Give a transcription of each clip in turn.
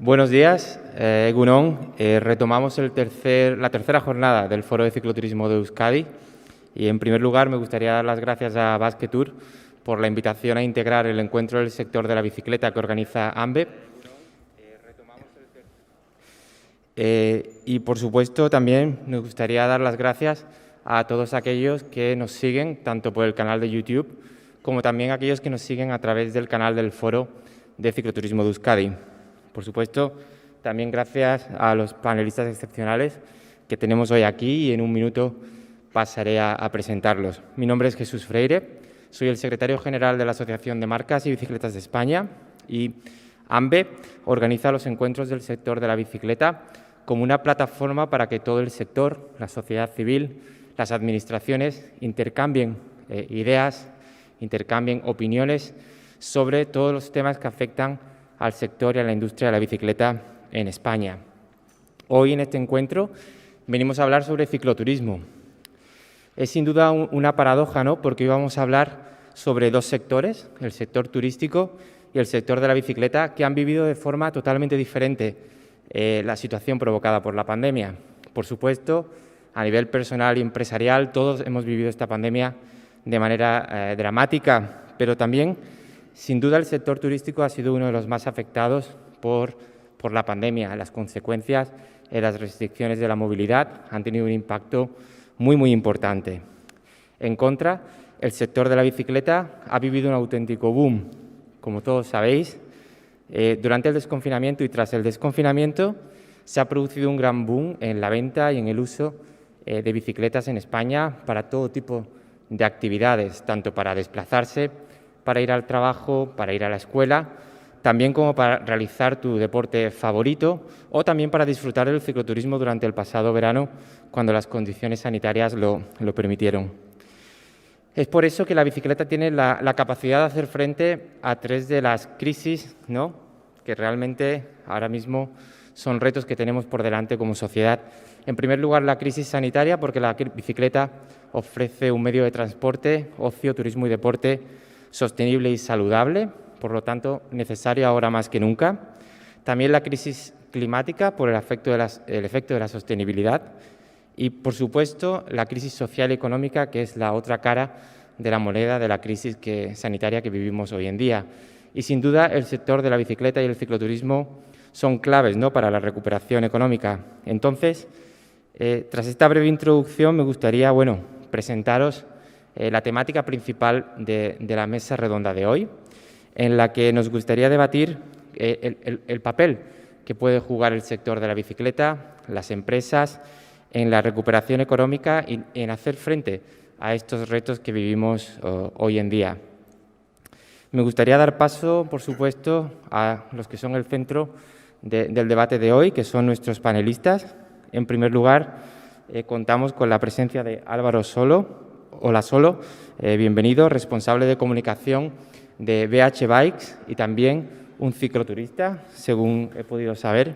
Buenos días, Egunon. Retomamos la tercera jornada del Foro de Cicloturismo de Euskadi y, en primer lugar, me gustaría dar las gracias a Basque Tour por la invitación a integrar el encuentro del sector de la bicicleta que organiza AMBE. Y, por supuesto, también me gustaría dar las gracias a todos aquellos que nos siguen, tanto por el canal de YouTube como también a aquellos que nos siguen a través del canal del Foro de Cicloturismo de Euskadi. Por supuesto, también gracias a los panelistas excepcionales que tenemos hoy aquí y en un minuto pasaré a presentarlos. Mi nombre es Jesús Freire, soy el secretario general de la Asociación de Marcas y Bicicletas de España y AMBE organiza los encuentros del sector de la bicicleta como una plataforma para que todo el sector, la sociedad civil, las administraciones intercambien ideas, intercambien opiniones sobre todos los temas que afectan al sector y a la industria de la bicicleta en España. Hoy en este encuentro venimos a hablar sobre cicloturismo. Es sin duda una paradoja, ¿no? Porque hoy vamos a hablar sobre dos sectores, el sector turístico y el sector de la bicicleta, que han vivido de forma totalmente diferente la situación provocada por la pandemia. Por supuesto, a nivel personal y empresarial, todos hemos vivido esta pandemia de manera dramática, pero también, sin duda, el sector turístico ha sido uno de los más afectados por la pandemia. Las consecuencias de las restricciones de la movilidad han tenido un impacto muy importante. En contra, el sector de la bicicleta ha vivido un auténtico boom. Como todos sabéis, durante el desconfinamiento y tras el desconfinamiento se ha producido un gran boom en la venta y en el uso de bicicletas en España para todo tipo de actividades, tanto para desplazarse, para ir al trabajo, para ir a la escuela, también como para realizar tu deporte favorito o también para disfrutar del cicloturismo durante el pasado verano cuando las condiciones sanitarias lo permitieron. Es por eso que la bicicleta tiene la capacidad de hacer frente a tres de las crisis, ¿no?, que realmente ahora mismo son retos que tenemos por delante como sociedad. En primer lugar, la crisis sanitaria, porque la bicicleta ofrece un medio de transporte, ocio, turismo y deporte sostenible y saludable, por lo tanto, necesario ahora más que nunca. También la crisis climática por el efecto de la sostenibilidad y, por supuesto, la crisis social y económica, que es la otra cara de la moneda de la crisis sanitaria que vivimos hoy en día. Y, sin duda, el sector de la bicicleta y el cicloturismo son claves, ¿no?, para la recuperación económica. Entonces, tras esta breve introducción, me gustaría presentaros la temática principal de la mesa redonda de hoy, en la que nos gustaría debatir el papel que puede jugar el sector de la bicicleta, las empresas, en la recuperación económica y en hacer frente a estos retos que vivimos hoy en día. Me gustaría dar paso, por supuesto, a los que son el centro del debate de hoy, que son nuestros panelistas. En primer lugar, contamos con la presencia de Álvaro Solo. Hola Solo, bienvenido, responsable de comunicación de BH Bikes y también un cicloturista, según he podido saber.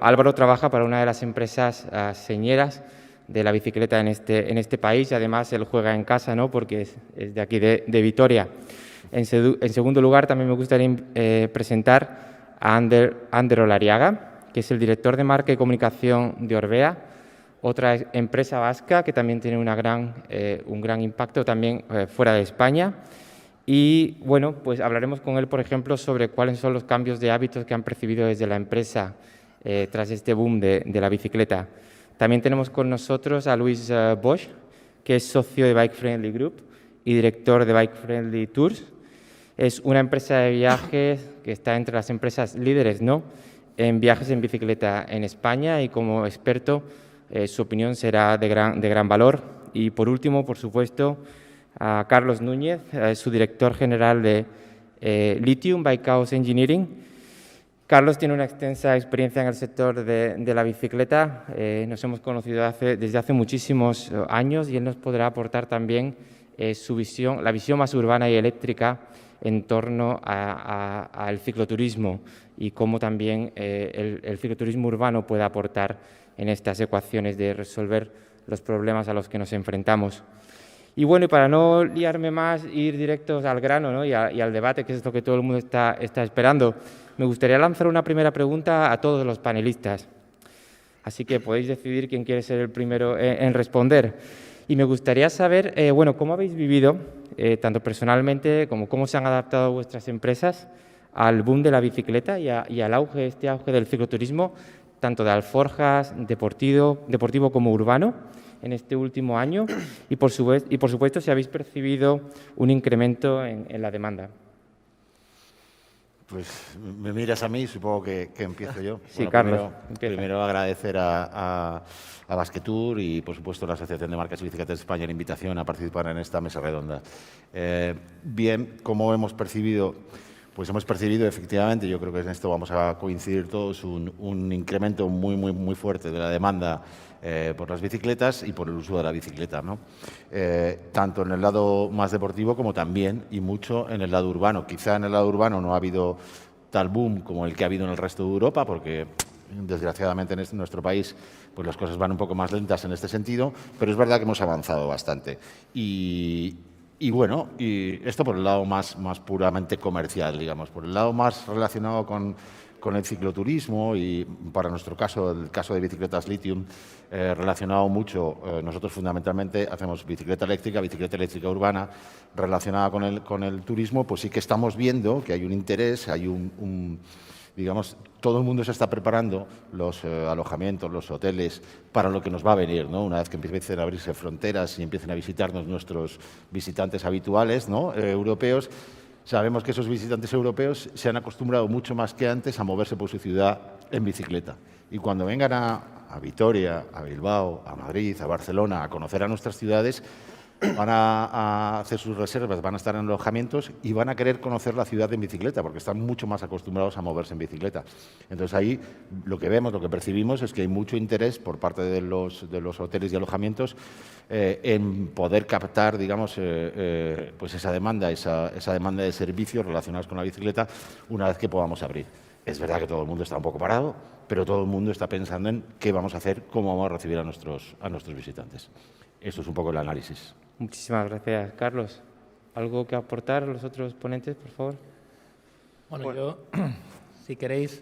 Álvaro trabaja para una de las empresas señeras de la bicicleta en este país y además él juega en casa, ¿no?, porque es de aquí de Vitoria. En segundo lugar, también me gustaría presentar a Ander Olariaga, que es el director de marca y comunicación de Orbea, otra empresa vasca que también tiene un gran impacto también fuera de España. Y pues hablaremos con él, por ejemplo, sobre cuáles son los cambios de hábitos que han percibido desde la empresa tras este boom de la bicicleta. También tenemos con nosotros a Luis Bosch, que es socio de Bike Friendly Group y director de Bike Friendly Tours. Es una empresa de viajes que está entre las empresas líderes, ¿no?, en viajes en bicicleta en España y como experto su opinión será de gran valor. Y por último, por supuesto, a Carlos Núñez, su director general de Lithium Bikehouse Engineering. Carlos tiene una extensa experiencia en el sector de la bicicleta. Nos hemos conocido desde hace muchísimos años y él nos podrá aportar también su visión, la visión más urbana y eléctrica en torno al cicloturismo y cómo también el cicloturismo urbano puede aportar en estas ecuaciones de resolver los problemas a los que nos enfrentamos. Y bueno, y para no liarme más, ir directos al grano, ¿no? y al debate, que es lo que todo el mundo está esperando, me gustaría lanzar una primera pregunta a todos los panelistas. Así que podéis decidir quién quiere ser el primero en responder. Y me gustaría saber, bueno, cómo habéis vivido, tanto personalmente como cómo se han adaptado vuestras empresas al boom de la bicicleta y al auge, auge del cicloturismo, tanto de alforjas, deportivo como urbano, en este último año, y por supuesto si habéis percibido un incremento en la demanda. Pues me miras a mí, supongo que empiezo yo. Sí, bueno, Carlos, primero agradecer a Basquetour y, por supuesto, a la Asociación de Marcas y Bicicletas de España la invitación a participar en esta mesa redonda. Bien, ¿cómo hemos percibido? Pues hemos percibido, efectivamente, yo creo que en esto vamos a coincidir todos, un incremento muy fuerte de la demanda por las bicicletas y por el uso de la bicicleta, ¿no? Tanto en el lado más deportivo como también y mucho en el lado urbano. Quizá en el lado urbano no ha habido tal boom como el que ha habido en el resto de Europa, porque desgraciadamente en nuestro país pues las cosas van un poco más lentas en este sentido, pero es verdad que hemos avanzado bastante. Y bueno, y esto por el lado más puramente comercial, digamos, por el lado más relacionado con el cicloturismo y, para nuestro caso, el caso de bicicletas Lithium, relacionado mucho, nosotros fundamentalmente hacemos bicicleta eléctrica urbana, relacionada con el turismo, pues sí que estamos viendo que hay un interés, hay digamos, todo el mundo se está preparando, los alojamientos, los hoteles, para lo que nos va a venir, ¿no? Una vez que empiecen a abrirse fronteras y empiecen a visitarnos nuestros visitantes habituales, ¿no? Europeos, sabemos que esos visitantes europeos se han acostumbrado mucho más que antes a moverse por su ciudad en bicicleta. Y cuando vengan a Vitoria, a Bilbao, a Madrid, a Barcelona, a conocer a nuestras ciudades, van a hacer sus reservas, van a estar en alojamientos y van a querer conocer la ciudad en bicicleta, porque están mucho más acostumbrados a moverse en bicicleta. Entonces ahí lo que vemos, lo que percibimos es que hay mucho interés por parte de los hoteles y alojamientos en poder captar, digamos, pues esa demanda de servicios relacionados con la bicicleta una vez que podamos abrir. Es verdad que todo el mundo está un poco parado, pero todo el mundo está pensando en qué vamos a hacer, cómo vamos a recibir a nuestros visitantes. Esto es un poco el análisis. Muchísimas gracias, Carlos. ¿Algo que aportar a los otros ponentes, por favor? Bueno, yo, si queréis,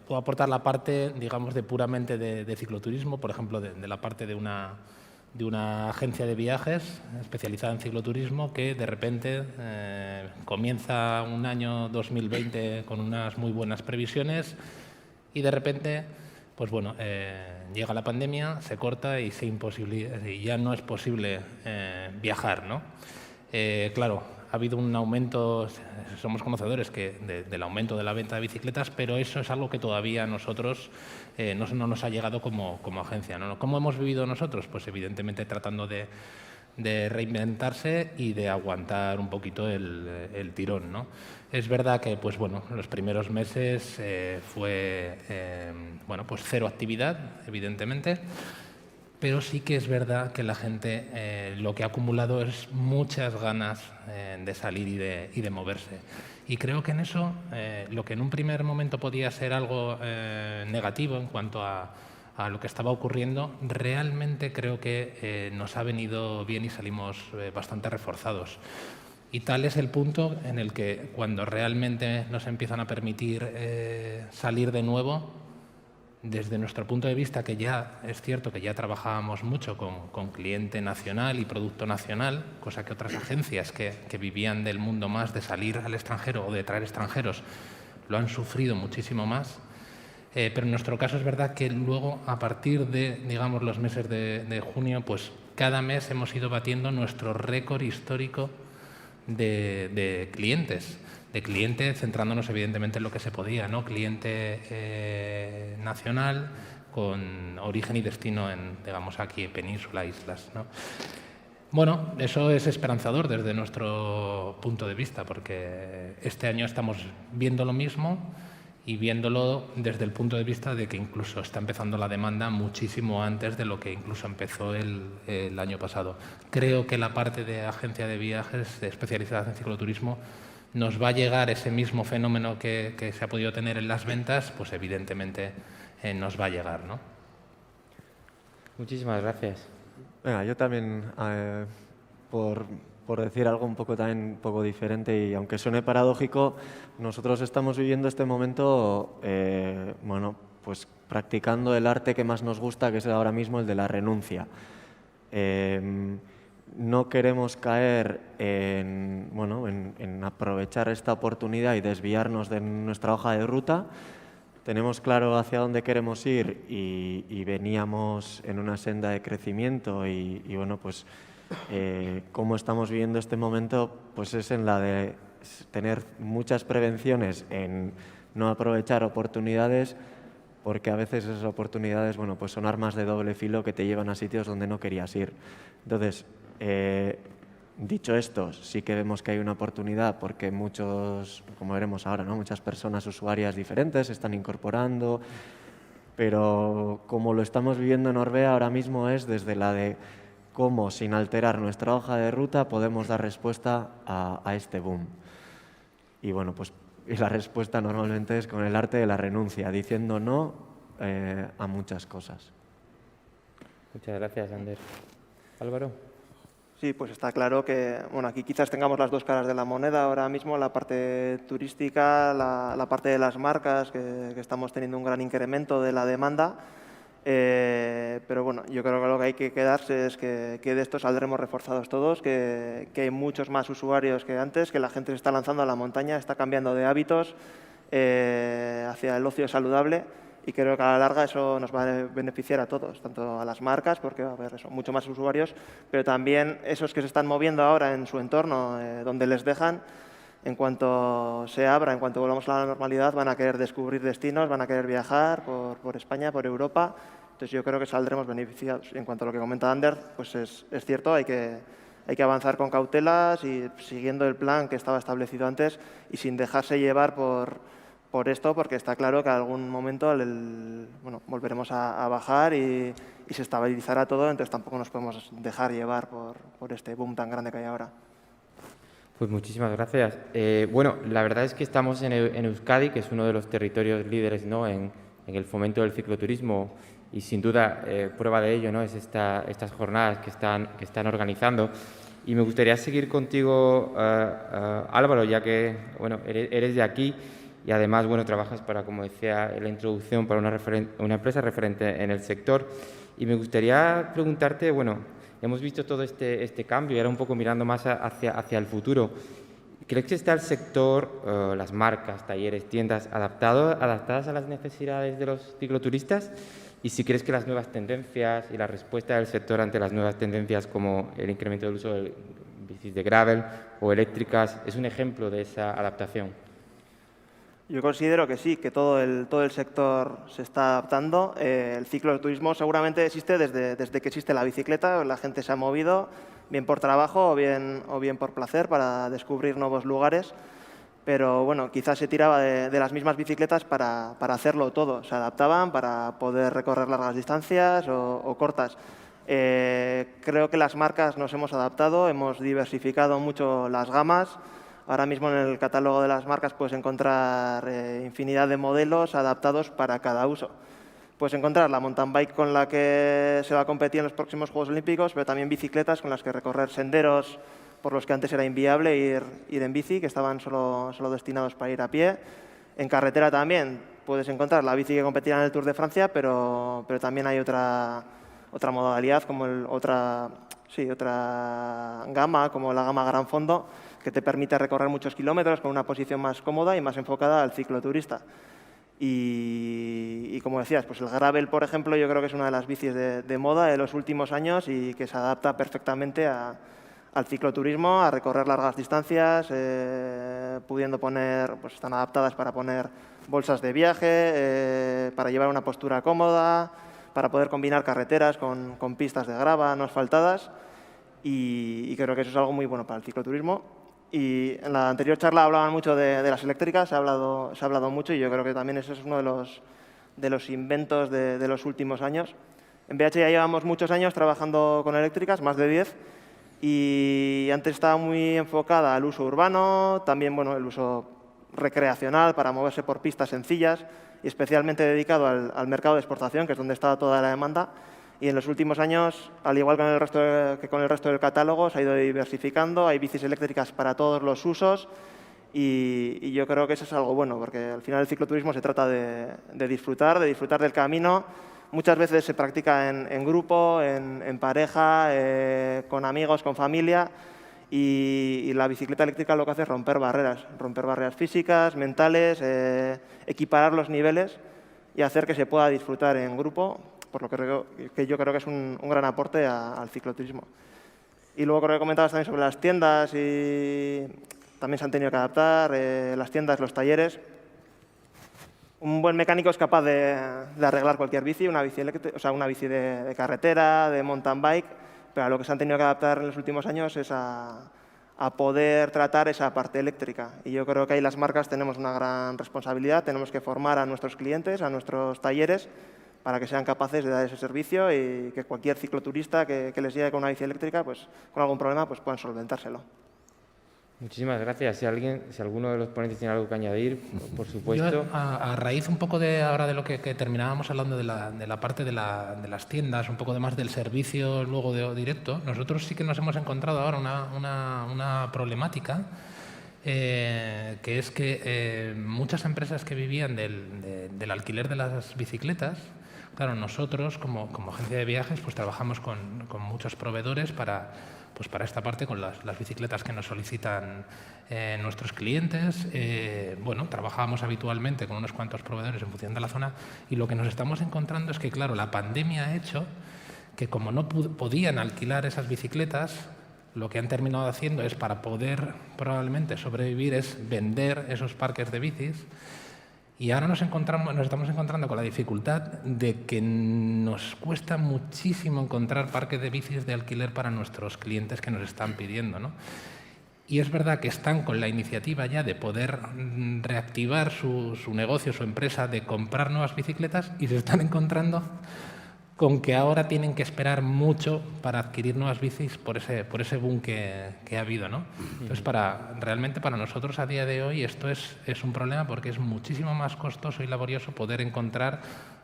puedo aportar la parte, digamos, puramente de cicloturismo, por ejemplo, de la parte de una agencia de viajes especializada en cicloturismo que de repente comienza un año 2020 con unas muy buenas previsiones y de repente, pues bueno, llega la pandemia, se corta y ya no es posible viajar, ¿no? Claro, ha habido un aumento, somos conocedores del aumento de la venta de bicicletas, pero eso es algo que todavía a nosotros no nos ha llegado como agencia, ¿no? ¿Cómo hemos vivido nosotros? Pues evidentemente tratando de reinventarse y de aguantar un poquito el tirón, ¿no? Es verdad que, pues bueno, los primeros meses fue, bueno, pues cero actividad, evidentemente, pero sí que es verdad que la gente lo que ha acumulado es muchas ganas de salir y de moverse. Y creo que en eso, lo que en un primer momento podía ser algo negativo en cuanto a lo que estaba ocurriendo, realmente creo que nos ha venido bien y salimos bastante reforzados. Y tal es el punto en el que cuando realmente nos empiezan a permitir salir de nuevo, desde nuestro punto de vista, que ya es cierto que ya trabajábamos mucho con cliente nacional y producto nacional, cosa que otras agencias que vivían del mundo más de salir al extranjero o de traer extranjeros lo han sufrido muchísimo más. Pero en nuestro caso es verdad que luego, a partir de, digamos, los meses de junio, pues cada mes hemos ido batiendo nuestro récord histórico de clientes. De cliente centrándonos evidentemente en lo que se podía, ¿no? Cliente nacional con origen y destino digamos, aquí en península, islas, ¿no? Bueno, eso es esperanzador desde nuestro punto de vista, porque este año estamos viendo lo mismo y viéndolo desde el punto de vista de que incluso está empezando la demanda muchísimo antes de lo que incluso empezó el año pasado. Creo que la parte de agencia de viajes especializada en cicloturismo nos va a llegar ese mismo fenómeno que se ha podido tener en las ventas, pues evidentemente nos va a llegar, ¿no? Muchísimas gracias. Venga, yo también, por decir algo un poco también un poco diferente, y aunque suene paradójico, nosotros estamos viviendo este momento, bueno, pues practicando el arte que más nos gusta, que es ahora mismo el de la renuncia. No queremos caer en, bueno, en aprovechar esta oportunidad y desviarnos de nuestra hoja de ruta. Tenemos claro hacia dónde queremos ir y veníamos en una senda de crecimiento y bueno, pues cómo estamos viviendo este momento, pues es en la de tener muchas prevenciones en no aprovechar oportunidades, porque a veces esas oportunidades, bueno, pues son armas de doble filo que te llevan a sitios donde no querías ir. Entonces, dicho esto, sí que vemos que hay una oportunidad porque muchos, como veremos ahora, ¿no? Muchas personas usuarias diferentes se están incorporando, pero como lo estamos viviendo en Orbea ahora mismo es desde la de cómo, sin alterar nuestra hoja de ruta, podemos dar respuesta a este boom. Y bueno, pues y la respuesta normalmente es con el arte de la renuncia, diciendo no a muchas cosas. Muchas gracias, Ander. Álvaro. Sí, pues está claro que bueno, aquí quizás tengamos las dos caras de la moneda ahora mismo, la parte turística, la parte de las marcas, que estamos teniendo un gran incremento de la demanda. Pero bueno, yo creo que lo que hay que quedarse es que de esto saldremos reforzados todos, que hay muchos más usuarios que antes, que la gente se está lanzando a la montaña, está cambiando de hábitos hacia el ocio saludable y creo que a la larga eso nos va a beneficiar a todos, tanto a las marcas, porque va a haber eso, mucho más usuarios, pero también esos que se están moviendo ahora en su entorno, donde les dejan. En cuanto se abra, en cuanto volvamos a la normalidad, van a querer descubrir destinos, van a querer viajar por España, por Europa. Entonces yo creo que saldremos beneficiados. Y en cuanto a lo que comenta Ander, pues es cierto, hay que avanzar con cautelas y siguiendo el plan que estaba establecido antes y sin dejarse llevar por esto, porque está claro que en algún momento bueno, volveremos a bajar y se estabilizará todo, entonces tampoco nos podemos dejar llevar por este boom tan grande que hay ahora. Pues muchísimas gracias. Bueno, la verdad es que estamos en Euskadi, que es uno de los territorios líderes, ¿no? en el fomento del cicloturismo y sin duda prueba de ello, ¿no? Es estas jornadas que están organizando. Y me gustaría seguir contigo, Álvaro, ya que bueno, eres de aquí y además bueno, trabajas para, como decía en la introducción, para una empresa referente en el sector. Y me gustaría preguntarte, bueno, hemos visto todo este cambio y ahora un poco mirando más hacia el futuro. ¿Crees que está el sector, las marcas, talleres, tiendas adaptadas a las necesidades de los cicloturistas? Y si crees que las nuevas tendencias y la respuesta del sector ante las nuevas tendencias como el incremento del uso de bicis de gravel o eléctricas es un ejemplo de esa adaptación. Yo considero que sí, que todo el sector se está adaptando. El cicloturismo seguramente existe desde que existe la bicicleta. La gente se ha movido, bien por trabajo o bien por placer, para descubrir nuevos lugares. Pero bueno, quizás se tiraba de las mismas bicicletas para hacerlo todo. Se adaptaban para poder recorrer largas distancias o cortas. Creo que las marcas nos hemos adaptado, hemos diversificado mucho las gamas. Ahora mismo en el catálogo de las marcas puedes encontrar infinidad de modelos adaptados para cada uso. Puedes encontrar la mountain bike con la que se va a competir en los próximos Juegos Olímpicos, pero también bicicletas con las que recorrer senderos por los que antes era inviable ir en bici, que estaban solo destinados para ir a pie. En carretera también puedes encontrar la bici que competirá en el Tour de Francia, pero también hay otra modalidad, como otra gama, como la gama Gran Fondo, que te permite recorrer muchos kilómetros con una posición más cómoda y más enfocada al cicloturista. Y como decías, pues el gravel, por ejemplo, yo creo que es una de las bicis de moda de los últimos años y que se adapta perfectamente al cicloturismo, a recorrer largas distancias, pudiendo poner, pues están adaptadas para poner bolsas de viaje, para llevar una postura cómoda, para poder combinar carreteras con pistas de grava no asfaltadas y creo que eso es algo muy bueno para el cicloturismo. Y en la anterior charla hablaban mucho de las eléctricas, se ha hablado mucho y yo creo que también ese es uno de los inventos de los últimos años. En BH ya llevamos muchos años trabajando con eléctricas, más de 10, y antes estaba muy enfocada al uso urbano, también bueno, el uso recreacional para moverse por pistas sencillas y especialmente dedicado al mercado de exportación, que es donde está toda la demanda. y en los últimos años, al igual que con el resto del catálogo, se ha ido diversificando, hay bicis eléctricas para todos los usos y yo creo que eso es algo bueno, porque al final el cicloturismo se trata de disfrutar del camino. Muchas veces se practica en grupo, en pareja, con amigos, con familia y la bicicleta eléctrica lo que hace es romper barreras físicas, mentales, equiparar los niveles y hacer que se pueda disfrutar en grupo, por lo que yo creo que es un gran aporte al cicloturismo. Y luego creo que comentabas también sobre las tiendas y también se han tenido que adaptar, las tiendas, los talleres. Un buen mecánico es capaz de arreglar cualquier bici, una bici de carretera, de mountain bike, pero a lo que se han tenido que adaptar en los últimos años es a poder tratar esa parte eléctrica. Y yo creo que ahí las marcas tenemos una gran responsabilidad, tenemos que formar a nuestros clientes, a nuestros talleres, para que sean capaces de dar ese servicio y que cualquier cicloturista que les llegue con una bici eléctrica, pues con algún problema, pues puedan solventárselo. Muchísimas gracias. Si alguno de los ponentes tiene algo que añadir, por supuesto. Yo, a raíz un poco de ahora de lo que terminábamos hablando de la parte de las tiendas, un poco de más del servicio luego directo, nosotros sí que nos hemos encontrado ahora una problemática que es que muchas empresas que vivían del alquiler de las bicicletas, claro, nosotros como agencia de viajes pues trabajamos con muchos proveedores para esta parte, con las bicicletas que nos solicitan nuestros clientes. Bueno, trabajábamos habitualmente con unos cuantos proveedores en función de la zona y lo que nos estamos encontrando es que, claro, la pandemia ha hecho que como no podían alquilar esas bicicletas, lo que han terminado haciendo es, para poder probablemente sobrevivir, es vender esos parques de bicis. Y ahora nos estamos encontrando con la dificultad de que nos cuesta muchísimo encontrar parques de bicis de alquiler para nuestros clientes que nos están pidiendo, ¿no? Y es verdad que están con la iniciativa ya de poder reactivar su negocio, su empresa, de comprar nuevas bicicletas y se están encontrando con que ahora tienen que esperar mucho para adquirir nuevas bicis por ese boom que ha habido, ¿no? Entonces, realmente para nosotros a día de hoy esto es un problema porque es muchísimo más costoso y laborioso poder encontrar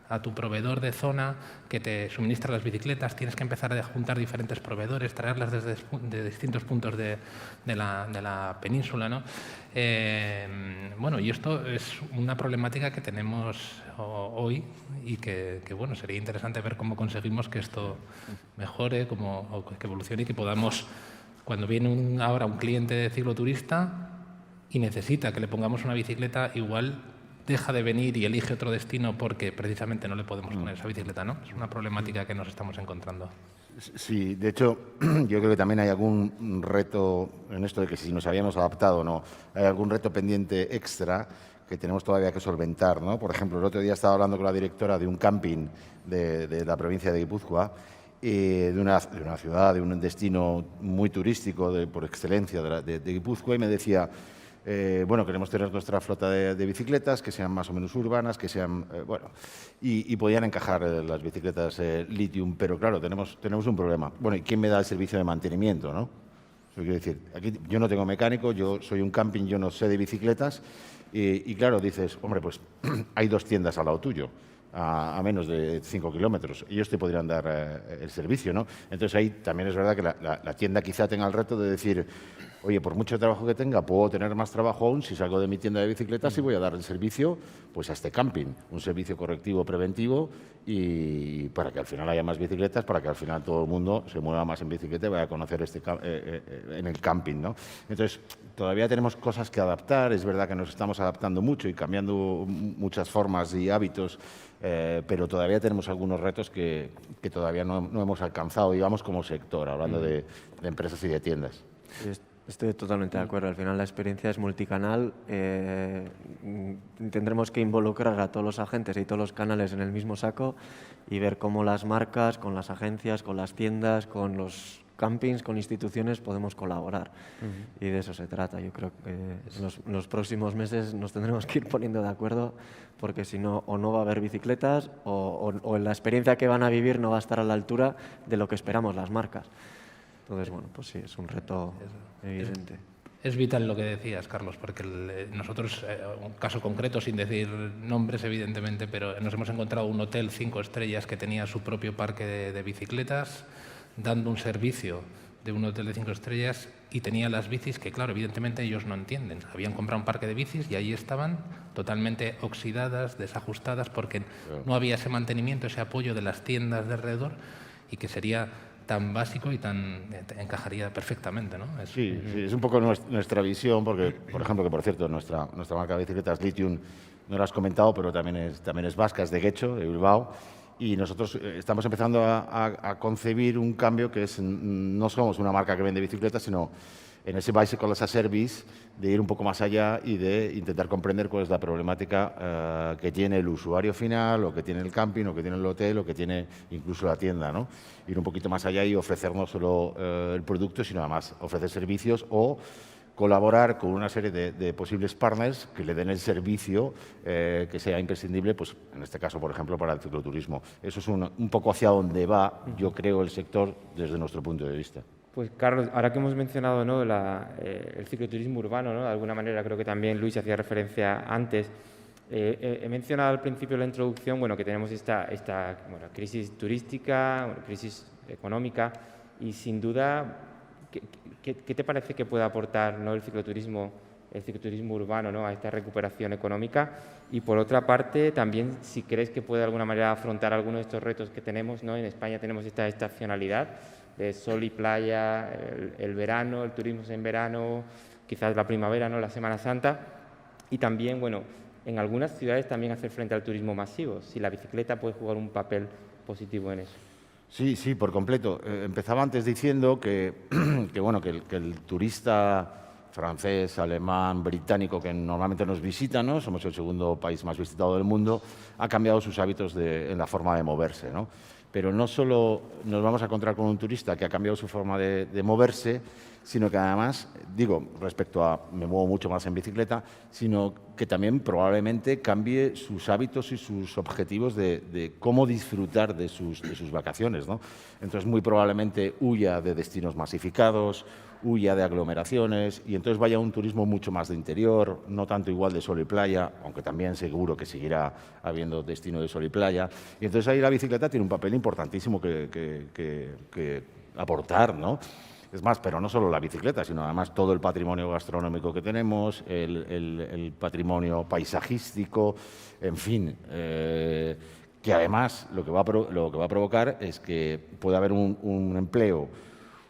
a tu proveedor de zona que te suministra las bicicletas. Tienes que empezar a juntar diferentes proveedores, traerlas de distintos puntos de la península, ¿no? Bueno, y esto es una problemática que tenemos hoy y que bueno, sería interesante ver cómo conseguimos que esto mejore, o que evolucione y que podamos, cuando viene ahora un cliente cicloturista y necesita que le pongamos una bicicleta, igual deja de venir y elige otro destino porque precisamente no le podemos poner esa bicicleta, ¿no? Es una problemática que nos estamos encontrando. Sí, de hecho, yo creo que también hay algún reto en esto de que si nos habíamos adaptado o no, hay algún reto pendiente extra que tenemos todavía que solventar, ¿no? Por ejemplo, el otro día estaba hablando con la directora de un camping de la provincia de Guipúzcoa, de una ciudad, de un destino muy turístico por excelencia de Guipúzcoa, y me decía, bueno, queremos tener nuestra flota de bicicletas que sean más o menos urbanas, que sean, bueno, y podían encajar las bicicletas Lithium, pero claro, tenemos un problema. Bueno, ¿y quién me da el servicio de mantenimiento, no? Eso quiero decir, aquí yo no tengo mecánico, yo soy un camping, yo no sé de bicicletas, y claro, dices, hombre, pues hay 2 tiendas al lado tuyo, a menos de 5 kilómetros. Ellos te podrían dar el servicio, ¿no? Entonces ahí también es verdad que la tienda quizá tenga el reto de decir, oye, por mucho trabajo que tenga, puedo tener más trabajo aún si salgo de mi tienda de bicicletas y voy a dar el servicio pues a este camping, un servicio correctivo preventivo, y para que al final haya más bicicletas, para que al final todo el mundo se mueva más en bicicleta y vaya a conocer en el camping, ¿no? Entonces, todavía tenemos cosas que adaptar, es verdad que nos estamos adaptando mucho y cambiando muchas formas y hábitos, pero todavía tenemos algunos retos que todavía no hemos alcanzado, digamos, como sector, hablando de empresas y de tiendas. Estoy totalmente de acuerdo. Al final la experiencia es multicanal. Tendremos que involucrar a todos los agentes y todos los canales en el mismo saco y ver cómo las marcas, con las agencias, con las tiendas, con los campings, con instituciones podemos colaborar. Y de eso se trata. Yo creo que en los próximos meses nos tendremos que ir poniendo de acuerdo, porque si no, o no va a haber bicicletas o la experiencia que van a vivir no va a estar a la altura de lo que esperamos las marcas. Entonces, bueno, pues sí, es un reto evidente. Es vital lo que decías, Carlos, porque nosotros, un caso concreto, sin decir nombres evidentemente, pero nos hemos encontrado un hotel 5 estrellas que tenía su propio parque de bicicletas, dando un servicio de un hotel de 5 estrellas y tenía las bicis que, claro, evidentemente ellos no entienden. Habían comprado un parque de bicis y ahí estaban totalmente oxidadas, desajustadas, porque no había ese mantenimiento, ese apoyo de las tiendas de alrededor y que sería tan básico y encajaría perfectamente, ¿no? Sí, es un poco nuestra visión, porque, por ejemplo, que por cierto, nuestra marca de bicicletas Lithium, no lo has comentado, pero también es vasca, es de Guecho, de Bilbao, y nosotros estamos empezando a concebir un cambio que es, no somos una marca que vende bicicletas, sino en ese Bicycle as a Service, de ir un poco más allá y de intentar comprender cuál es la problemática que tiene el usuario final, o que tiene el camping, o que tiene el hotel, o que tiene incluso la tienda, ¿no? Ir un poquito más allá y ofrecer no solo el producto, sino además ofrecer servicios o colaborar con una serie de posibles partners que le den el servicio que sea imprescindible, pues en este caso, por ejemplo, para el cicloturismo. Eso es un poco hacia donde va, yo creo, el sector desde nuestro punto de vista. Pues Carlos, ahora que hemos mencionado, ¿no?, el cicloturismo urbano, ¿no?, de alguna manera creo que también Luis hacía referencia antes. He mencionado al principio de la introducción, bueno, que tenemos esta crisis turística, crisis económica, y sin duda, ¿qué te parece que puede aportar, ¿no?, el cicloturismo urbano, ¿no?, a esta recuperación económica? Y por otra parte, también si crees que puede de alguna manera afrontar algunos de estos retos que tenemos, ¿no? En España tenemos esta estacionalidad de sol y playa, el verano, el turismo en verano, quizás la primavera, ¿no?, la Semana Santa, y también, bueno, en algunas ciudades también hacer frente al turismo masivo, si la bicicleta puede jugar un papel positivo en eso. Sí, por completo. Empezaba antes diciendo que el turista francés, alemán, británico, que normalmente nos visita, ¿no?, somos el segundo país más visitado del mundo, ha cambiado sus hábitos en la forma de moverse, ¿no? Pero no solo nos vamos a encontrar con un turista que ha cambiado su forma de moverse, sino que además, digo, respecto a me muevo mucho más en bicicleta, sino que también probablemente cambie sus hábitos y sus objetivos de cómo disfrutar de sus vacaciones, ¿no? Entonces, muy probablemente huya de destinos masificados, huya de aglomeraciones y entonces vaya a un turismo mucho más de interior, no tanto igual de sol y playa, aunque también seguro que seguirá habiendo destino de sol y playa. Y entonces ahí la bicicleta tiene un papel importantísimo que aportar, ¿no? Es más, pero no solo la bicicleta, sino además todo el patrimonio gastronómico que tenemos, el patrimonio paisajístico, en fin, que además lo que va a provocar es que pueda haber un empleo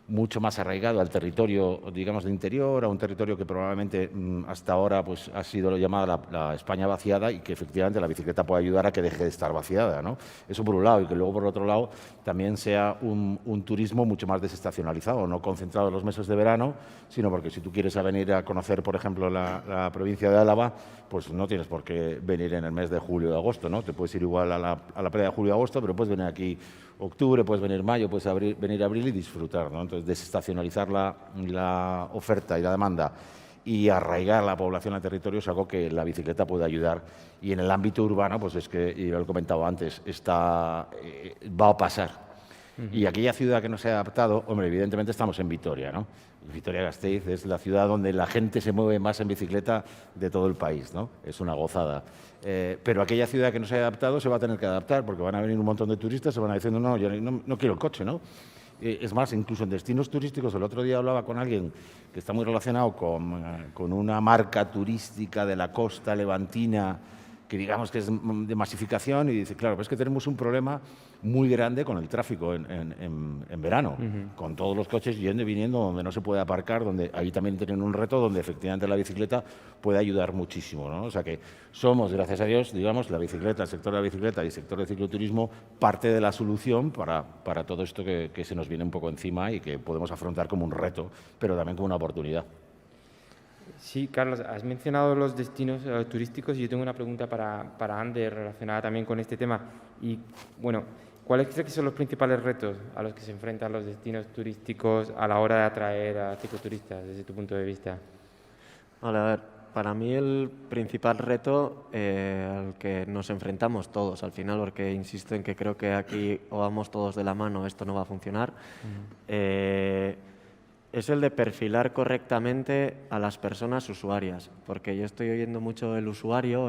mucho más arraigado al territorio, digamos, de interior, a un territorio que probablemente hasta ahora pues, ha sido llamada la España vaciada y que efectivamente la bicicleta puede ayudar a que deje de estar vaciada, ¿no? Eso por un lado, y que luego por otro lado también sea un turismo mucho más desestacionalizado, no concentrado en los meses de verano, sino porque si tú quieres venir a conocer, por ejemplo, la provincia de Álava, pues no tienes por qué venir en el mes de julio o agosto, ¿no? Te puedes ir igual a la playa de julio o agosto, pero puedes venir aquí octubre, puedes venir mayo, puedes venir abril y disfrutar, ¿no? Entonces, desestacionalizar la oferta y la demanda y arraigar la población al territorio es algo que la bicicleta puede ayudar. Y en el ámbito urbano, pues es que, y lo he comentado antes, va a pasar. Y aquella ciudad que no se ha adaptado, hombre, evidentemente estamos en Vitoria, ¿no? Vitoria-Gasteiz es la ciudad donde la gente se mueve más en bicicleta de todo el país, ¿no? Es una gozada. Pero aquella ciudad que no se ha adaptado se va a tener que adaptar porque van a venir un montón de turistas, se van a decir, no, yo no quiero el coche, ¿no? Es más, incluso en destinos turísticos, el otro día hablaba con alguien que está muy relacionado con una marca turística de la costa levantina, que digamos que es de masificación, y dice, claro, pues es que tenemos un problema muy grande con el tráfico en verano, con todos los coches yendo y viniendo donde no se puede aparcar, donde ahí también tienen un reto donde efectivamente la bicicleta puede ayudar muchísimo, ¿no? O sea que somos, gracias a Dios, digamos, la bicicleta, el sector de la bicicleta y el sector del cicloturismo, parte de la solución para todo esto que se nos viene un poco encima y que podemos afrontar como un reto, pero también como una oportunidad. Sí, Carlos, has mencionado los destinos turísticos y yo tengo una pregunta para Ander relacionada también con este tema. Y, bueno, ¿cuáles crees que son los principales retos a los que se enfrentan los destinos turísticos a la hora de atraer a cicloturistas, desde tu punto de vista? Vale, a ver, para mí el principal reto al que nos enfrentamos todos al final, porque insisto en que creo que aquí o vamos todos de la mano, esto no va a funcionar, es el de perfilar correctamente a las personas usuarias, porque yo estoy oyendo mucho el usuario,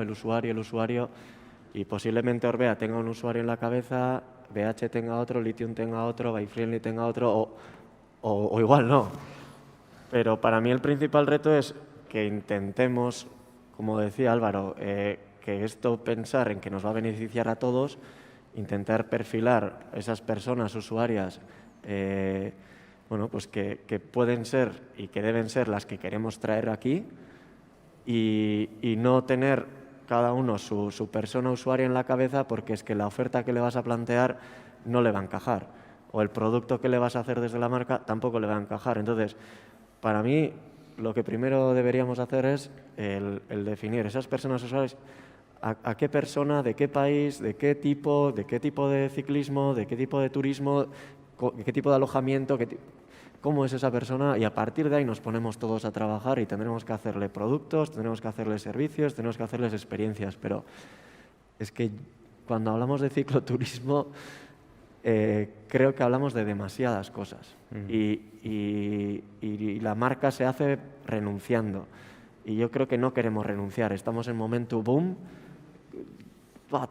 y posiblemente Orbea tenga un usuario en la cabeza, BH tenga otro, Lithium tenga otro, Buyfriendly tenga otro, o igual no. Pero para mí el principal reto es que intentemos, como decía Álvaro, que esto pensar en que nos va a beneficiar a todos, intentar perfilar esas personas usuarias bueno, pues que pueden ser y que deben ser las que queremos traer aquí y no tener cada uno su persona usuaria en la cabeza, porque es que la oferta que le vas a plantear no le va a encajar o el producto que le vas a hacer desde la marca tampoco le va a encajar. Entonces, para mí, lo que primero deberíamos hacer es el definir esas personas usuarias, a qué persona, de qué país, de qué tipo de ciclismo, de qué tipo de turismo, de qué tipo de alojamiento, cómo es esa persona, y a partir de ahí nos ponemos todos a trabajar y tendremos que hacerle productos, tendremos que hacerle servicios, tendremos que hacerles experiencias. Pero es que cuando hablamos de cicloturismo creo que hablamos de demasiadas cosas y la marca se hace renunciando. Y yo creo que no queremos renunciar, estamos en momento boom,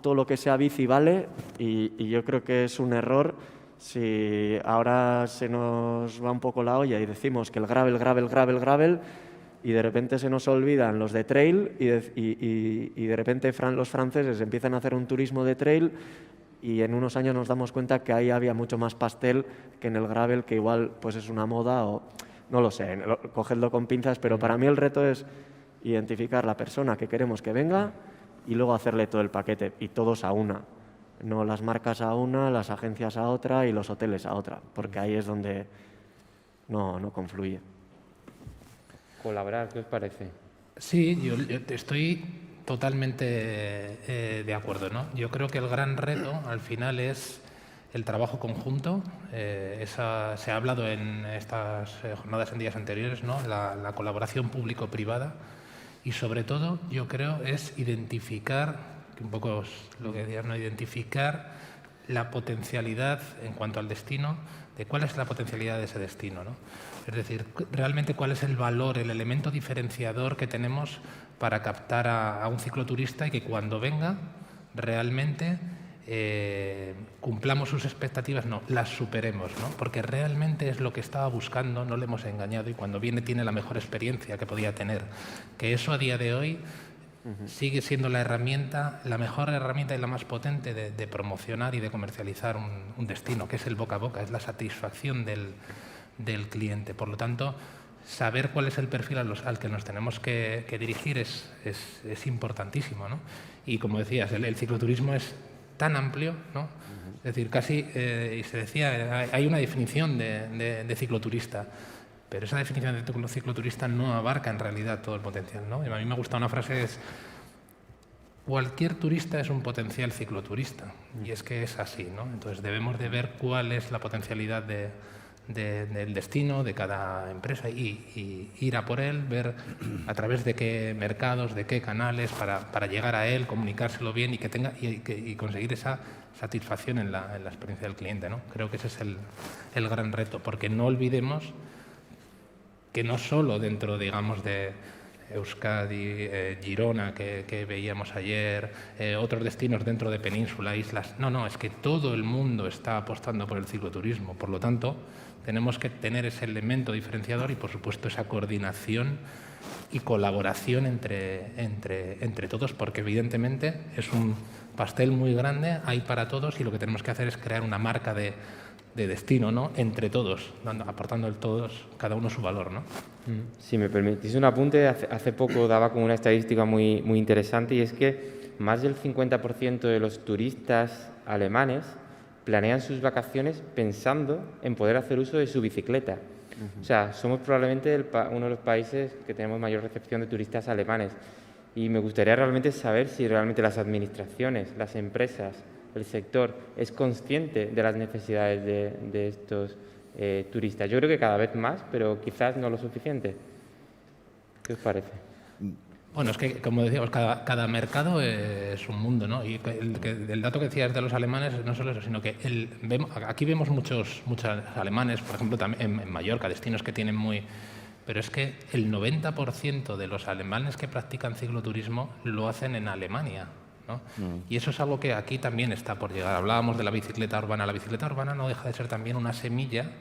todo lo que sea bici vale, y yo creo que es un error si ahora se nos va un poco la olla y decimos que el gravel, y de repente se nos olvidan los de trail y de repente los franceses empiezan a hacer un turismo de trail y en unos años nos damos cuenta que ahí había mucho más pastel que en el gravel, que igual pues es una moda o no lo sé, cogedlo con pinzas, pero para mí el reto es identificar la persona que queremos que venga y luego hacerle todo el paquete, y todos a una. No las marcas a una, las agencias a otra y los hoteles a otra, porque ahí es donde no confluye. Colaborar, ¿qué os parece? Sí, yo estoy totalmente de acuerdo, ¿no? Yo creo que el gran reto al final es el trabajo conjunto. Se ha hablado en estas jornadas en días anteriores, ¿no? La colaboración público-privada, y sobre todo yo creo es identificar, que un poco es lo que decías, ¿no? Identificar la potencialidad en cuanto al destino, de cuál es la potencialidad de ese destino, ¿no? Es decir, realmente cuál es el valor, el elemento diferenciador que tenemos para captar a un cicloturista y que cuando venga realmente cumplamos sus expectativas, no, las superemos, ¿no? Porque realmente es lo que estaba buscando, no le hemos engañado, y cuando viene tiene la mejor experiencia que podía tener. Que eso a día de hoy sigue siendo la mejor herramienta y la más potente de promocionar y de comercializar un destino, que es el boca a boca, es la satisfacción del cliente. Por lo tanto, saber cuál es el perfil al que nos tenemos que dirigir es importantísimo, ¿no? Y como decías, el cicloturismo es tan amplio, ¿no? Es decir, casi, y se decía, hay una definición de cicloturista, pero esa definición de cicloturista no abarca en realidad todo el potencial, ¿no? A mí me gusta una frase, es: cualquier turista es un potencial cicloturista, y es que es así, ¿no? Entonces debemos de ver cuál es la potencialidad del destino de cada empresa y ir a por él, ver a través de qué mercados, de qué canales para llegar a él, comunicárselo bien y conseguir esa satisfacción en la experiencia del cliente, ¿no? Creo que ese es el gran reto, porque no olvidemos que no solo dentro, digamos, de Euskadi, Girona, que veíamos ayer, otros destinos dentro de península, islas. No, es que todo el mundo está apostando por el cicloturismo. Por lo tanto, tenemos que tener ese elemento diferenciador y, por supuesto, esa coordinación y colaboración entre todos, porque evidentemente es un pastel muy grande, hay para todos, y lo que tenemos que hacer es crear una marca de destino, ¿no? Entre todos, aportando todos, cada uno su valor, ¿no? Si me permitís un apunte, hace poco daba como una estadística muy, muy interesante, y es que más del 50% de los turistas alemanes planean sus vacaciones pensando en poder hacer uso de su bicicleta. O sea, somos probablemente uno de los países que tenemos mayor recepción de turistas alemanes, y me gustaría realmente saber si realmente las administraciones, las empresas, el sector es consciente de las necesidades de estos turistas. Yo creo que cada vez más, pero quizás no lo suficiente. ¿Qué os parece? Bueno, es que, como decíamos, cada mercado es un mundo, ¿no? Y el dato que decías de los alemanes, no solo eso, sino que aquí vemos muchos alemanes, por ejemplo, también en Mallorca, destinos que tienen muy... Pero es que el 90% de los alemanes que practican cicloturismo lo hacen en Alemania, ¿no? Y eso es algo que aquí también está por llegar. Hablábamos de la bicicleta urbana. La bicicleta urbana no deja de ser también una semilla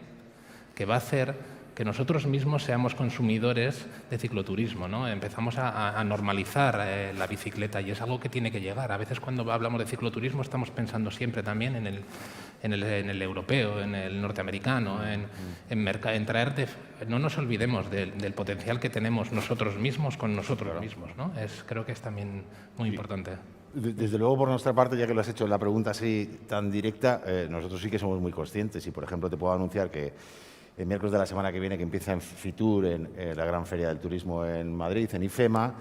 que va a hacer que nosotros mismos seamos consumidores de cicloturismo, ¿no? Empezamos a normalizar la bicicleta y es algo que tiene que llegar. A veces cuando hablamos de cicloturismo estamos pensando siempre también en el europeo, en el norteamericano, en traer... no nos olvidemos del potencial que tenemos nosotros mismos con nosotros mismos, ¿no? Creo que es también muy importante. Desde luego, por nuestra parte, ya que lo has hecho la pregunta así tan directa, nosotros sí que somos muy conscientes y, por ejemplo, te puedo anunciar que el miércoles de la semana que viene, que empieza en Fitur, en la gran feria del turismo en Madrid, en IFEMA,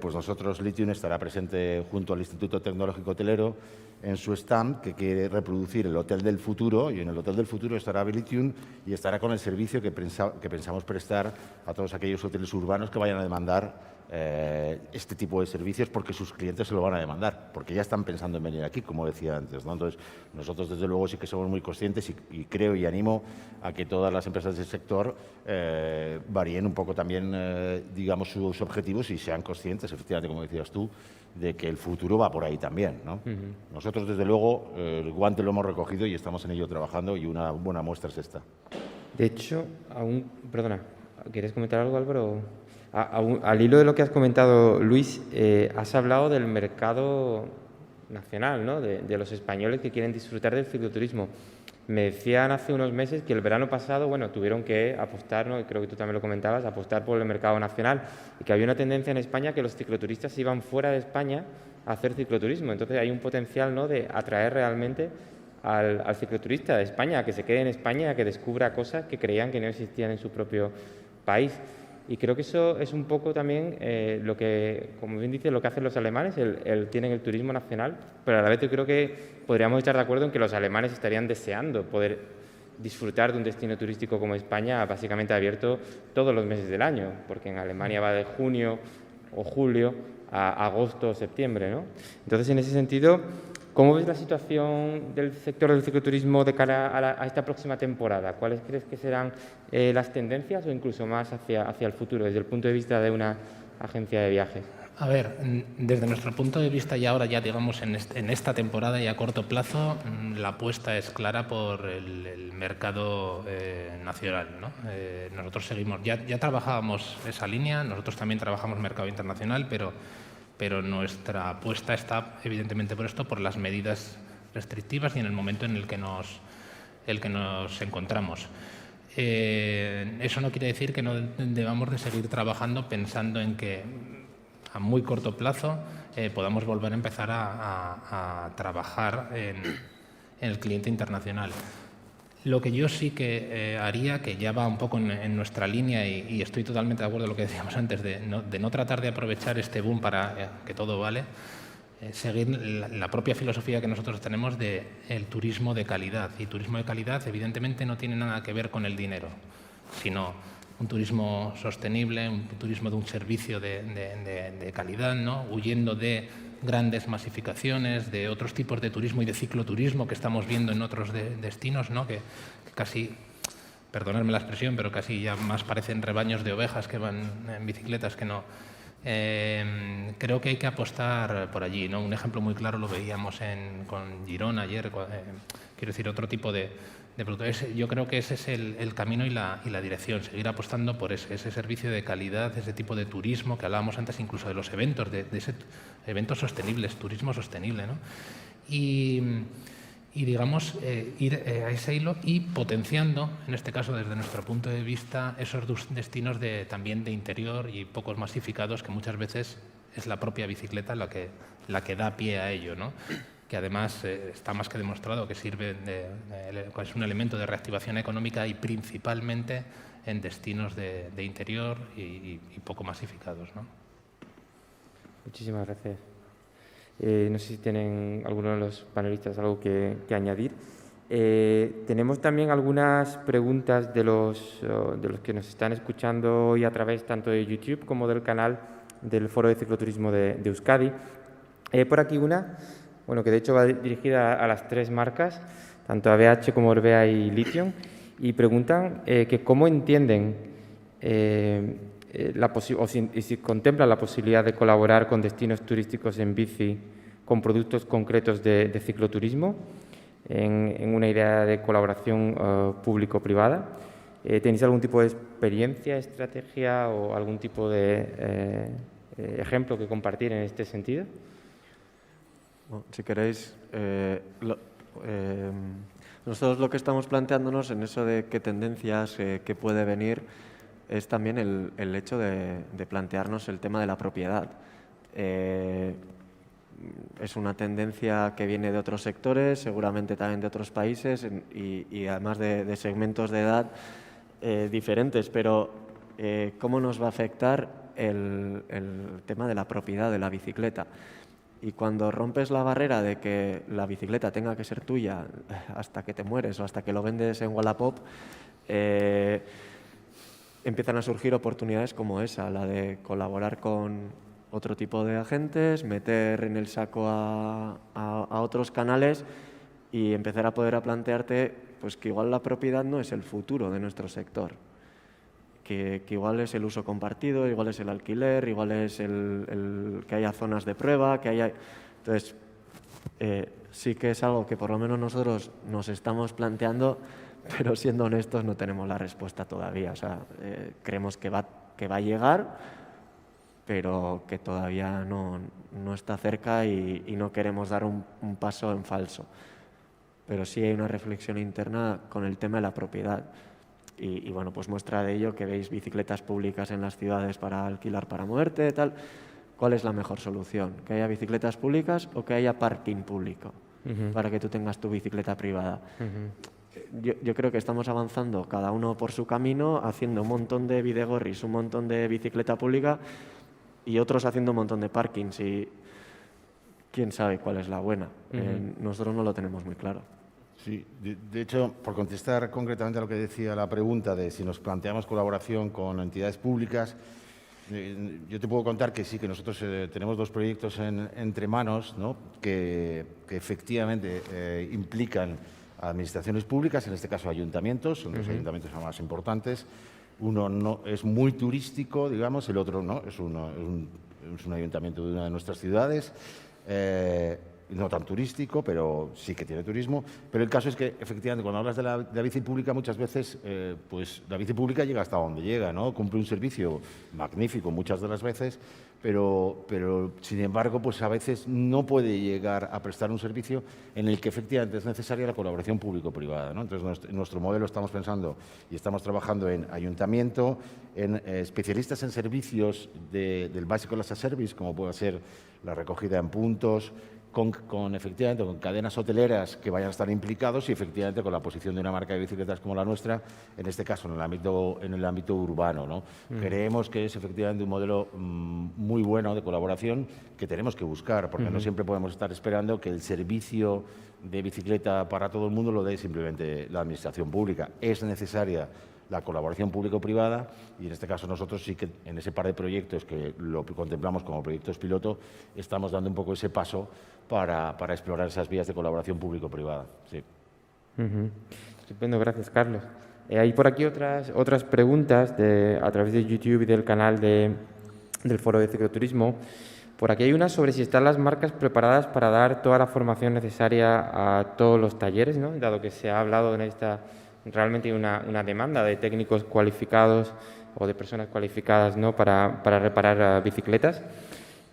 pues nosotros, Litium, estará presente junto al Instituto Tecnológico Hotelero en su stand, que quiere reproducir el Hotel del Futuro, y en el Hotel del Futuro estará Litium y estará con el servicio que pensamos prestar a todos aquellos hoteles urbanos que vayan a demandar este tipo de servicios, porque sus clientes se lo van a demandar, porque ya están pensando en venir aquí, como decía antes, ¿no? Entonces, nosotros desde luego sí que somos muy conscientes y creo y animo a que todas las empresas del sector varíen un poco también, digamos, sus objetivos y sean conscientes, efectivamente, como decías tú, de que el futuro va por ahí también, ¿no? Nosotros, desde luego, el guante lo hemos recogido y estamos en ello trabajando, y una buena muestra es esta. De hecho, perdona, ¿quieres comentar algo, Álvaro? Al hilo de lo que has comentado, Luis, has hablado del mercado nacional, ¿no? De los españoles que quieren disfrutar del cicloturismo. Me decían hace unos meses que el verano pasado, bueno, tuvieron que apostar, ¿no? Y creo que tú también lo comentabas, apostar por el mercado nacional, y que había una tendencia en España que los cicloturistas iban fuera de España a hacer cicloturismo. Entonces hay un potencial, ¿no?, de atraer realmente al cicloturista de España, a que se quede en España, a que descubra cosas que creían que no existían en su propio país. Y creo que eso es un poco también lo que, como bien dice, lo que hacen los alemanes, tienen el turismo nacional, pero a la vez yo creo que podríamos estar de acuerdo en que los alemanes estarían deseando poder disfrutar de un destino turístico como España, básicamente abierto todos los meses del año, porque en Alemania va de junio o julio a agosto o septiembre, ¿no? Entonces, en ese sentido, ¿cómo ves la situación del sector del cicloturismo de cara a esta próxima temporada? ¿Cuáles crees que serán las tendencias o incluso más hacia el futuro, desde el punto de vista de una agencia de viajes? A ver, desde nuestro punto de vista y ahora ya, digamos, en esta temporada y a corto plazo, la apuesta es clara por el mercado nacional, ¿no? Nosotros seguimos, ya trabajábamos esa línea, nosotros también trabajamos mercado internacional, pero nuestra apuesta está evidentemente por las medidas restrictivas y en el momento en el que nos encontramos. Eso no quiere decir que no debamos de seguir trabajando pensando en que a muy corto plazo podamos volver a empezar a trabajar en el cliente internacional. Lo que yo sí que haría, que ya va un poco en nuestra línea y estoy totalmente de acuerdo con lo que decíamos antes, de no tratar de aprovechar este boom para que todo vale, seguir la propia filosofía que nosotros tenemos del turismo de calidad. Y turismo de calidad evidentemente no tiene nada que ver con el dinero, sino un turismo sostenible, un turismo de un servicio de calidad, ¿no? Huyendo de grandes masificaciones, de otros tipos de turismo y de cicloturismo que estamos viendo en otros destinos, ¿no? que casi, perdonadme la expresión, pero casi ya más parecen rebaños de ovejas que van en bicicletas que no. Creo que hay que apostar por allí, ¿no? Un ejemplo muy claro lo veíamos con Girona ayer, quiero decir, otro tipo de productos. Yo creo que ese es el camino y la dirección, seguir apostando por ese servicio de calidad, ese tipo de turismo que hablábamos antes, incluso de los eventos, de eventos sostenibles, turismo sostenible, ¿no? Y digamos, ir a ese hilo y potenciando, en este caso desde nuestro punto de vista, esos destinos también de interior y pocos masificados, que muchas veces es la propia bicicleta la que da pie a ello, ¿no? Que además está más que demostrado que sirve es un elemento de reactivación económica y principalmente en destinos de interior y poco masificados, ¿no? Muchísimas gracias. No sé si tienen alguno de los panelistas algo que añadir. Tenemos también algunas preguntas de los que nos están escuchando hoy a través tanto de YouTube como del canal del Foro de Cicloturismo de Euskadi. Por aquí una, bueno, que de hecho va dirigida a las 3 marcas, tanto a BH como Orbea y Lithium, y preguntan que cómo entienden si contemplan la posibilidad de colaborar con destinos turísticos en bici con productos concretos de cicloturismo en una idea de colaboración público-privada. ¿Tenéis algún tipo de experiencia, estrategia o algún tipo de ejemplo que compartir en este sentido? Bueno, si queréis, nosotros lo que estamos planteándonos en eso de qué tendencias que puede venir es también el hecho de plantearnos el tema de la propiedad. Es una tendencia que viene de otros sectores, seguramente también de otros países y además de segmentos de edad diferentes, pero ¿cómo nos va a afectar el tema de la propiedad de la bicicleta? Y cuando rompes la barrera de que la bicicleta tenga que ser tuya hasta que te mueres o hasta que lo vendes en Wallapop, empiezan a surgir oportunidades como esa, la de colaborar con otro tipo de agentes, meter en el saco a otros canales y empezar a poder plantearte pues, que igual la propiedad no es el futuro de nuestro sector. Que igual es el uso compartido, igual es el alquiler, igual es el que haya zonas de prueba, que haya... Entonces, sí que es algo que por lo menos nosotros nos estamos planteando, pero siendo honestos no tenemos la respuesta todavía. O sea, creemos que va a llegar, pero que todavía no está cerca y no queremos dar un paso en falso. Pero sí hay una reflexión interna con el tema de la propiedad. Y bueno, pues muestra de ello que veis bicicletas públicas en las ciudades para alquilar para moverte, tal. ¿Cuál es la mejor solución? ¿Que haya bicicletas públicas o que haya parking público para que tú tengas tu bicicleta privada? Yo creo que estamos avanzando cada uno por su camino, haciendo un montón de bidegorris, un montón de bicicleta pública y otros haciendo un montón de parkings. Y quién sabe cuál es la buena. Nosotros no lo tenemos muy claro. Sí, de hecho, por contestar concretamente a lo que decía la pregunta de si nos planteamos colaboración con entidades públicas, yo te puedo contar que sí, que nosotros tenemos 2 proyectos entre manos, ¿no? que efectivamente implican a administraciones públicas, en este caso ayuntamientos, son los ayuntamientos más importantes. Uno no, es muy turístico, digamos, el otro no, es un ayuntamiento de una de nuestras ciudades. No tan turístico, pero sí que tiene turismo. Pero el caso es que, efectivamente, cuando hablas de la bici pública, muchas veces pues la bici pública llega hasta donde llega, ¿no? Cumple un servicio magnífico muchas de las veces, pero sin embargo, pues a veces no puede llegar a prestar un servicio en el que efectivamente es necesaria la colaboración público-privada, ¿no? Entonces, en nuestro modelo estamos pensando y estamos trabajando en ayuntamiento, en especialistas en servicios del básico as a service, como puede ser la recogida en puntos, efectivamente con cadenas hoteleras que vayan a estar implicados y efectivamente con la posición de una marca de bicicletas como la nuestra, en este caso en el ámbito urbano, ¿no? Creemos que es efectivamente un modelo muy bueno de colaboración que tenemos que buscar, porque no siempre podemos estar esperando que el servicio de bicicleta para todo el mundo lo dé simplemente la administración pública. Es necesaria la colaboración público-privada y en este caso nosotros sí que en ese par de proyectos que lo contemplamos como proyectos piloto estamos dando un poco ese paso para explorar esas vías de colaboración público-privada. Sí. Estupendo, gracias Carlos. Hay por aquí otras preguntas a través de YouTube y del canal del Foro de Cicloturismo. Por aquí hay una sobre si están las marcas preparadas para dar toda la formación necesaria a todos los talleres, ¿no? Dado que se ha hablado realmente hay una demanda de técnicos cualificados o de personas cualificadas, ¿no? para reparar bicicletas.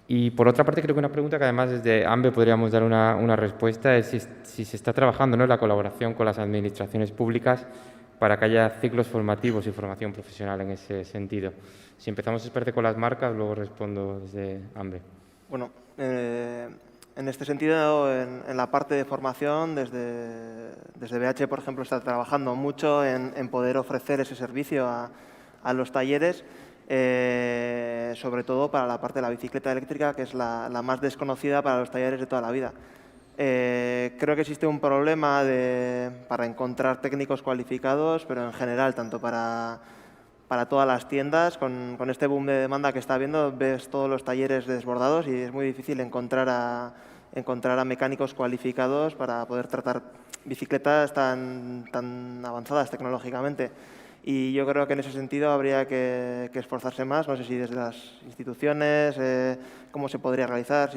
Y por otra parte, creo que una pregunta que además desde AMBE podríamos dar una respuesta es si se está trabajando, ¿no? en la colaboración con las administraciones públicas para que haya ciclos formativos y formación profesional en ese sentido. Si empezamos, espérate, con las marcas, luego respondo desde AMBE. Bueno, en este sentido, en la parte de formación, desde BH, por ejemplo, está trabajando mucho en poder ofrecer ese servicio a los talleres, sobre todo para la parte de la bicicleta eléctrica, que es la más desconocida para los talleres de toda la vida. Creo que existe un problema para encontrar técnicos cualificados, pero en general, tanto para para todas las tiendas. Con este boom de demanda que está habiendo, ves todos los talleres desbordados y es muy difícil encontrar a mecánicos cualificados para poder tratar bicicletas tan avanzadas tecnológicamente. Y yo creo que en ese sentido habría que esforzarse más, no sé si desde las instituciones, cómo se podría realizar,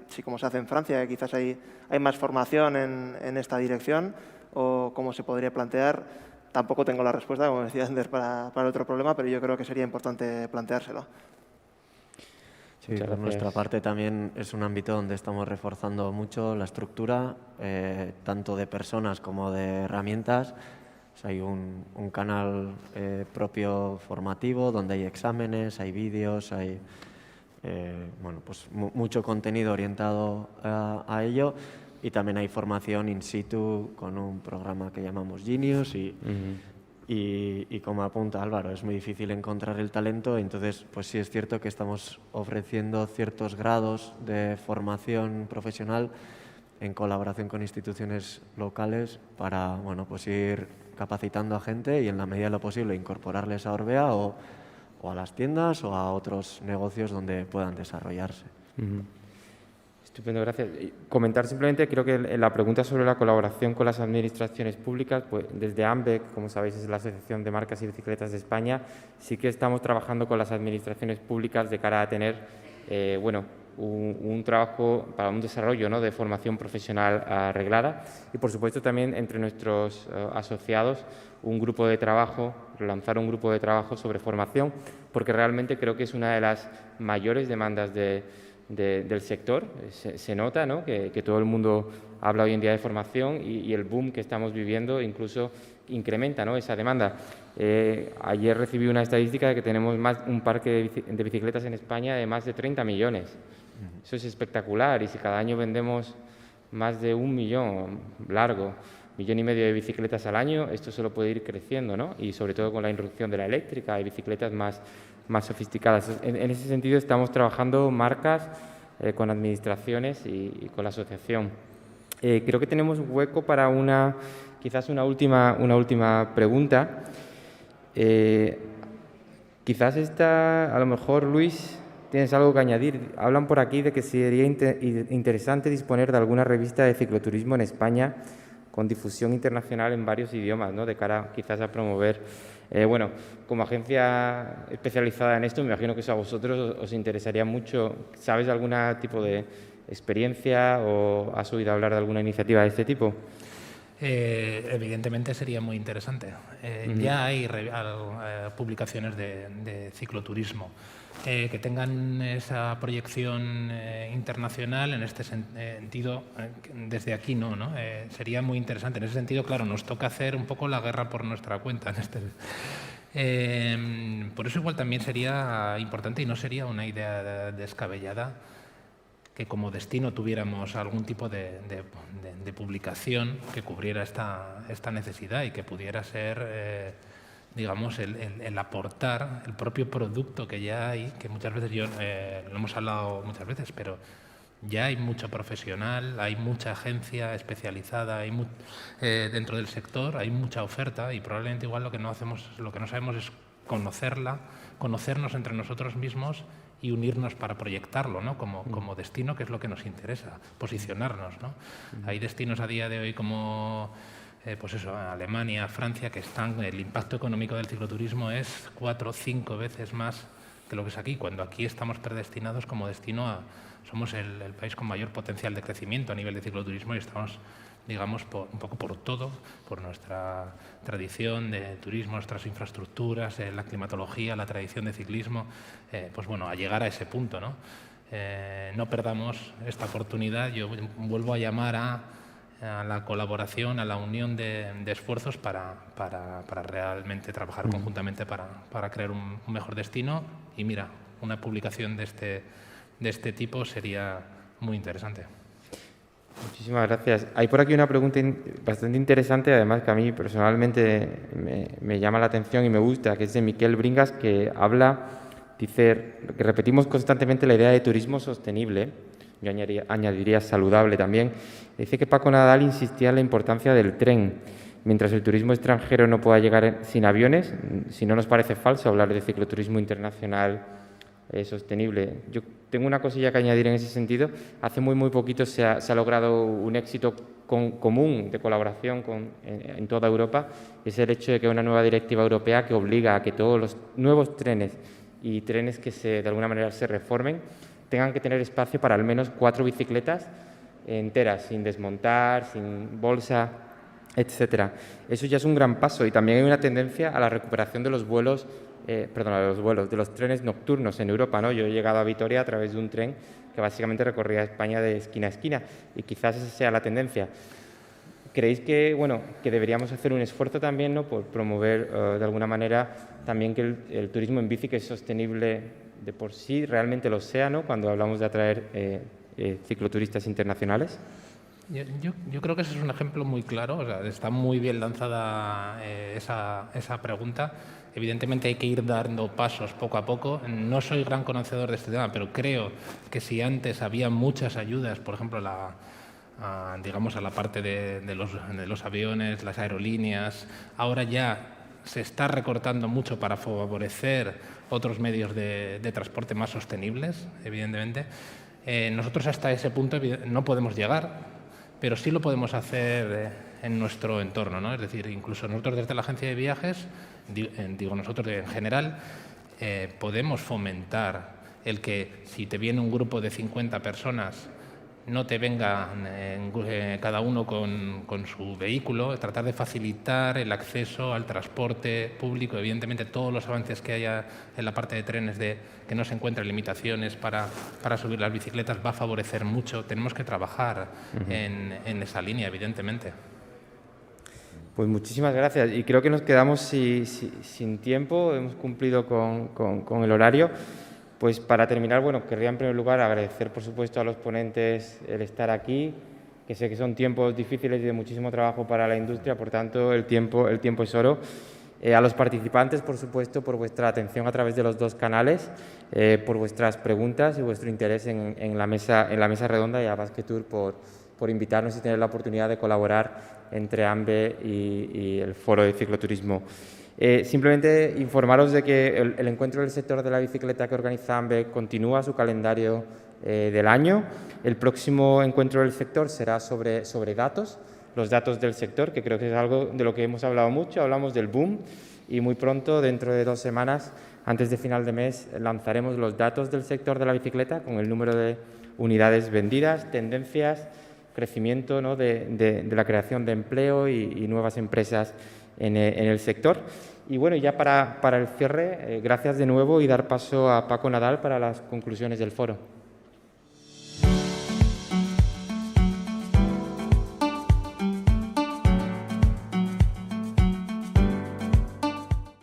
si como se hace en Francia, que quizás hay más formación en esta dirección, o cómo se podría plantear. Tampoco tengo la respuesta, como decía Ander, para el otro problema, pero yo creo que sería importante planteárselo. Sí, por nuestra parte también es un ámbito donde estamos reforzando mucho la estructura, tanto de personas como de herramientas. Hay un canal propio formativo donde hay exámenes, hay vídeos, hay pues mucho contenido orientado a ello, y también hay formación in situ con un programa que llamamos Genius y como apunta Álvaro, es muy difícil encontrar el talento, entonces pues sí es cierto que estamos ofreciendo ciertos grados de formación profesional en colaboración con instituciones locales para pues ir capacitando a gente y en la medida de lo posible incorporarles a Orbea o a las tiendas o a otros negocios donde puedan desarrollarse. Estupendo, gracias. Comentar simplemente, creo que en la pregunta sobre la colaboración con las administraciones públicas, pues desde AMBEC, como sabéis, es la Asociación de Marcas y Bicicletas de España, sí que estamos trabajando con las administraciones públicas de cara a tener, un trabajo para un desarrollo, ¿no?, de formación profesional arreglada, y por supuesto también entre nuestros asociados un grupo de trabajo, lanzar un grupo de trabajo sobre formación, porque realmente creo que es una de las mayores demandas del sector. Se nota, ¿no?, que todo el mundo habla hoy en día de formación y el boom que estamos viviendo incluso incrementa, ¿no?, esa demanda. Ayer recibí una estadística de que tenemos un parque de bicicletas en España de más de 30 millones. Eso es espectacular, y si cada año vendemos más de 1 millón, 1,5 millones de bicicletas al año, esto solo puede ir creciendo, ¿no? Y sobre todo con la introducción de la eléctrica y bicicletas más sofisticadas. En ese sentido estamos trabajando marcas con administraciones y con la asociación. Creo que tenemos un hueco para quizás una última pregunta. Quizás a lo mejor, Luis, tienes algo que añadir. Hablan por aquí de que sería interesante disponer de alguna revista de cicloturismo en España con difusión internacional en varios idiomas, ¿no?, de cara quizás a promover. Como agencia especializada en esto, me imagino que eso a vosotros os interesaría mucho. ¿Sabes de algún tipo de experiencia o has oído hablar de alguna iniciativa de este tipo? Evidentemente sería muy interesante. Ya hay publicaciones de cicloturismo que tengan esa proyección internacional. En este sentido, desde aquí no. Sería muy interesante. En ese sentido, claro, nos toca hacer un poco la guerra por nuestra cuenta. Por eso igual también sería importante, y no sería una idea descabellada, que como destino tuviéramos algún tipo de publicación que cubriera esta necesidad y que pudiera ser, digamos, el aportar el propio producto que ya hay, que muchas veces lo hemos hablado muchas veces, pero ya hay mucho profesional, hay mucha agencia especializada, dentro del sector hay mucha oferta, y probablemente igual lo que no sabemos es conocernos entre nosotros mismos y unirnos para proyectarlo, ¿no?, como destino, que es lo que nos interesa, posicionarnos, ¿no? Hay destinos a día de hoy como Alemania, Francia, que el impacto económico del cicloturismo es 4 o 5 veces más que lo que es aquí, cuando aquí estamos predestinados como destino somos el país con mayor potencial de crecimiento a nivel de cicloturismo, y estamos, digamos, un poco por todo, por nuestra tradición de turismo, nuestras infraestructuras, la climatología, la tradición de ciclismo, a llegar a ese punto, ¿no? No perdamos esta oportunidad. Yo vuelvo a llamar a la colaboración, a la unión de esfuerzos para realmente trabajar conjuntamente para crear un mejor destino. Y mira, una publicación de este tipo sería muy interesante. Muchísimas gracias. Hay por aquí una pregunta bastante interesante, además que a mí personalmente me llama la atención y me gusta, que es de Miquel Bringas, que dice que repetimos constantemente la idea de turismo sostenible. Yo añadiría saludable también. Dice que Paco Nadal insistía en la importancia del tren. Mientras el turismo extranjero no pueda llegar sin aviones, si no nos parece falso hablar de cicloturismo internacional sostenible. Yo tengo una cosilla que añadir en ese sentido. Hace muy poquito se ha logrado un éxito común de colaboración en toda Europa. Es el hecho de que hay una nueva directiva europea que obliga a que todos los nuevos trenes y trenes que de alguna manera se reformen tengan que tener espacio para al menos 4 bicicletas enteras, sin desmontar, sin bolsa, etcétera. Eso ya es un gran paso y también hay una tendencia a la recuperación de los vuelos, de los trenes nocturnos en Europa, ¿no? Yo he llegado a Vitoria a través de un tren que básicamente recorría España de esquina a esquina y quizás esa sea la tendencia. ¿Creéis que deberíamos hacer un esfuerzo también, ¿no?, por promover de alguna manera también que el turismo en bici, que es sostenible de por sí, realmente lo sea, ¿no?, cuando hablamos de atraer cicloturistas internacionales? Yo creo que ese es un ejemplo muy claro, o sea, está muy bien lanzada esa pregunta. Evidentemente hay que ir dando pasos poco a poco. No soy gran conocedor de este tema, pero creo que si antes había muchas ayudas, por ejemplo, digamos a la parte de los aviones, las aerolíneas, ahora ya se está recortando mucho para favorecer otros medios de transporte más sostenibles, evidentemente. Nosotros hasta ese punto no podemos llegar, pero sí lo podemos hacer en nuestro entorno, ¿no? Es decir, incluso nosotros desde la agencia de viajes, digo nosotros en general, podemos fomentar el que si te viene un grupo de 50 personas no te vengan cada uno con su vehículo, tratar de facilitar el acceso al transporte público. Evidentemente, todos los avances que haya en la parte de trenes, que no se encuentren limitaciones para subir las bicicletas, va a favorecer mucho. Tenemos que trabajar en esa línea, evidentemente. Pues muchísimas gracias. Y creo que nos quedamos sin tiempo, hemos cumplido con el horario. Pues para terminar, querría en primer lugar agradecer, por supuesto, a los ponentes el estar aquí, que sé que son tiempos difíciles y de muchísimo trabajo para la industria, por tanto, el tiempo es oro. A los participantes, por supuesto, por vuestra atención a través de los 2 canales, por vuestras preguntas y vuestro interés en la mesa redonda, y a Basquetour por invitarnos y tener la oportunidad de colaborar entre AMBE y el Foro de Cicloturismo. Simplemente informaros de que el encuentro del sector de la bicicleta que organiza AMBE continúa su calendario del año. El próximo encuentro del sector será sobre datos, los datos del sector, que creo que es algo de lo que hemos hablado mucho. Hablamos del boom y muy pronto, dentro de 2 semanas, antes de final de mes, lanzaremos los datos del sector de la bicicleta con el número de unidades vendidas, tendencias, crecimiento, ¿no?, de la creación de empleo y nuevas empresas en el sector. Y ya para el cierre, gracias de nuevo y dar paso a Paco Nadal para las conclusiones del foro.